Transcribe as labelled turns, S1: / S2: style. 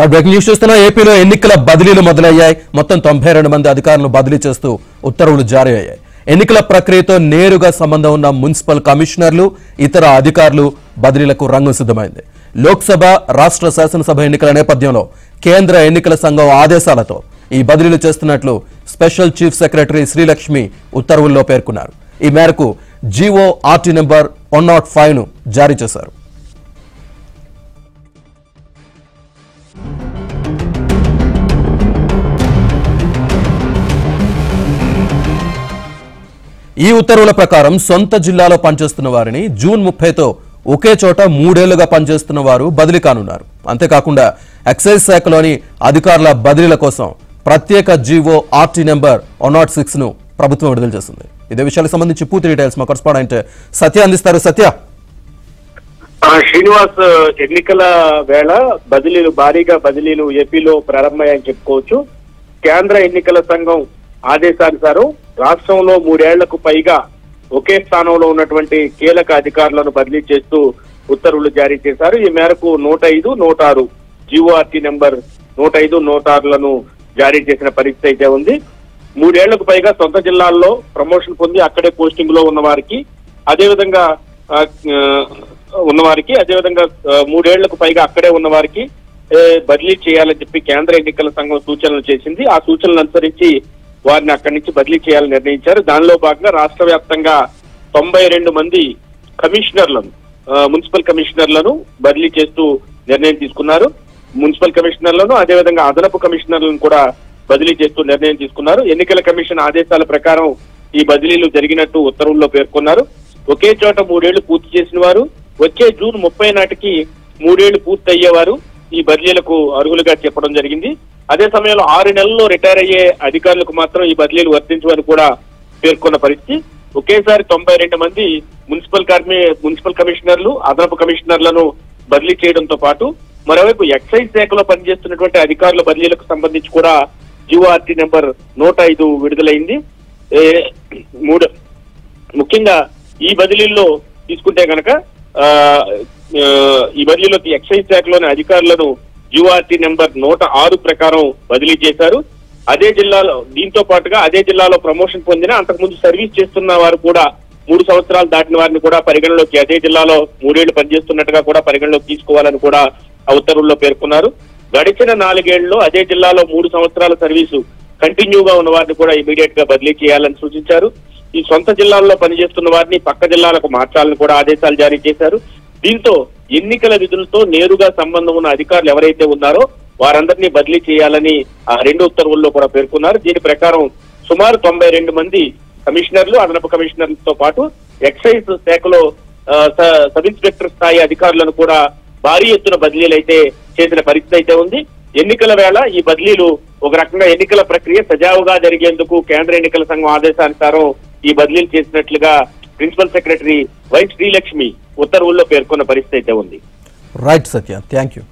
S1: Breaking news చూస్తున్నా. ఏపీలో ఎన్నికల బదిలీలు మొదలయ్యాయి. మొత్తం 92 మంది అధికారులను బదిలీ చేస్తూ ఉత్తర్వులు జారీ అయ్యాయి. ఎన్నికల ప్రక్రియతో నేరుగా సంబంధం ఉన్న మున్సిపల్ కమిషనర్లు, ఇతర అధికారులు బదిలీలకు రంగం సిద్ధమైంది. లోక్సభ, రాష్ట్ర శాసనసభ ఎన్నికల నేపథ్యంలో కేంద్ర ఎన్నికల సంఘం ఆదేశాలతో ఈ బదిలీలు చేస్తున్నట్లు స్పెషల్ చీఫ్ సెక్రటరీ శ్రీలక్ష్మి ఉత్తర్వుల్లో పేర్కొన్నారు. ఈ మేరకు GORT నంబర్ 105ను జారీ చేశారు. ఈ ఉత్తర్వుల ప్రకారం సొంత జిల్లాలో పనిచేస్తున్న వారిని జూన్ 30తో ఒకే చోట 3 ఏళ్లుగా పనిచేస్తున్న వారు బదిలీ కానున్నారు. అంతేకాకుండా ఎక్సైజ్ శాఖలోని అధికారుల బదిలీల కోసం ప్రత్యేక GORT నంబర్ 106ను ప్రభుత్వం విడుదల చేసింది. ఇదే విషయాలకు సంబంధించి పూర్తి డీటెయిల్స్ మా కరెస్పాండెంట్ సత్య అందిస్తారు. సత్య,
S2: శ్రీనివాస్, ఎన్నికల వేళ భారీగా బదిలీలు ఏపీలో ప్రారంభమయ్యాయని చెప్పుకోవచ్చు. కేంద్ర ఎన్నికల సంఘం ఆదేశానుసారం రాష్ట్రంలో 3 ఏళ్లకు పైగా ఒకే స్థానంలో ఉన్నటువంటి కీలక అధికారులను బదిలీ చేస్తూ ఉత్తర్వులు జారీ చేశారు. ఈ మేరకు 105, 106 GORT నంబర్ 105, 106లను జారీ చేసిన పరిస్థితి అయితే ఉంది. 3 ఏళ్లకు పైగా సొంత జిల్లాల్లో ప్రమోషన్ పొంది అక్కడే పోస్టింగ్ లో ఉన్న వారికి, అదేవిధంగా 3 ఏళ్లకు పైగా అక్కడే ఉన్న వారికి బదిలీ చేయాలని చెప్పి కేంద్ర ఎన్నికల సంఘం సూచనలు చేసింది. ఆ సూచనలు అనుసరించి వారిని అక్కడి నుంచి బదిలీ చేయాలని నిర్ణయించారు. దానిలో భాగంగా రాష్ట్ర వ్యాప్తంగా 92 మంది కమిషనర్లను, మున్సిపల్ కమిషనర్లను బదిలీ చేస్తూ నిర్ణయం తీసుకున్నారు. మున్సిపల్ కమిషనర్లను, అదేవిధంగా అదనపు కమిషనర్లను కూడా బదిలీ చేస్తూ నిర్ణయం తీసుకున్నారు. ఎన్నికల కమిషన్ ఆదేశాల ప్రకారం ఈ బదిలీలు జరిగినట్టు ఉత్తర్వుల్లో పేర్కొన్నారు. ఒకే చోట 3 ఏళ్లు పూర్తి చేసిన వారు, వచ్చే జూన్ 30 నాటికి 3 ఏళ్లు పూర్తి అయ్యేవారు ఈ బదిలీలకు అర్హులుగా చెప్పడం జరిగింది. అదే సమయంలో 6 నెలల్లో రిటైర్ అయ్యే అధికారులకు మాత్రం ఈ బదిలీలు వర్తించవని కూడా పేర్కొన్న పరిస్థితి. ఒకేసారి 92 మంది మున్సిపల్ కమిషనర్లు, అదనపు కమిషనర్లను బదిలీ చేయడంతో పాటు మరోవైపు ఎక్సైజ్ శాఖలో పనిచేస్తున్నటువంటి అధికారుల బదిలీలకు సంబంధించి కూడా GORT నంబర్ 105 విడుదలైంది. ముఖ్యంగా ఈ బదిలీల్లో తీసుకుంటే కనుక ఈ బదిలీలో ఎక్సైజ్ శాఖలోని అధికారులను GORT నంబర్ 106 ప్రకారం బదిలీ చేశారు. అదే జిల్లాలో, దీంతో పాటుగా అదే జిల్లాలో ప్రమోషన్ పొందిన, అంతకుముందు సర్వీస్ చేస్తున్న వారు కూడా 3 సంవత్సరాలు దాటిన వారిని కూడా పరిగణలోకి, అదే జిల్లాలో 3 ఏళ్లు పనిచేస్తున్నట్టుగా కూడా పరిగణలోకి తీసుకోవాలని కూడా ఆ ఉత్తర్వుల్లో పేర్కొన్నారు. గడిచిన 4 ఏళ్లలో అదే జిల్లాలో 3 సంవత్సరాల సర్వీసు కంటిన్యూగా ఉన్న వారిని కూడా ఇమీడియట్ గా బదిలీ చేయాలని సూచించారు. ఈ సొంత జిల్లాల్లో పనిచేస్తున్న వారిని పక్క జిల్లాలకు మార్చాలని కూడా ఆదేశాలు జారీ చేశారు. దీంతో ఎన్నికల విధులతో నేరుగా సంబంధం ఉన్న అధికారులు ఎవరైతే ఉన్నారో వారందరినీ బదిలీ చేయాలని ఆ 2 ఉత్తర్వుల్లో కూడా పేర్కొన్నారు. దీని ప్రకారం సుమారు 92 మంది కమిషనర్లు, అదనపు కమిషనర్లతో పాటు ఎక్సైజ్ శాఖలో సబ్ ఇన్స్పెక్టర్ స్థాయి అధికారులను కూడా భారీ ఎత్తున బదిలీలు అయితే చేసిన పరిస్థితి అయితే ఉంది. ఎన్నికల వేళ ఈ బదిలీలు ఒక రకంగా ఎన్నికల ప్రక్రియ సజావుగా జరిగేందుకు కేంద్ర ఎన్నికల సంఘం ఆదేశానుసారం ఈ బదిలీలు చేసినట్లుగా ప్రిన్సిపల్ సెక్రటరీ వై శ్రీలక్ష్మి ఉత్తర్వుల్లో పేర్కొన్న పరిస్థితి అయితే ఉంది.
S1: Right Satya, thank you.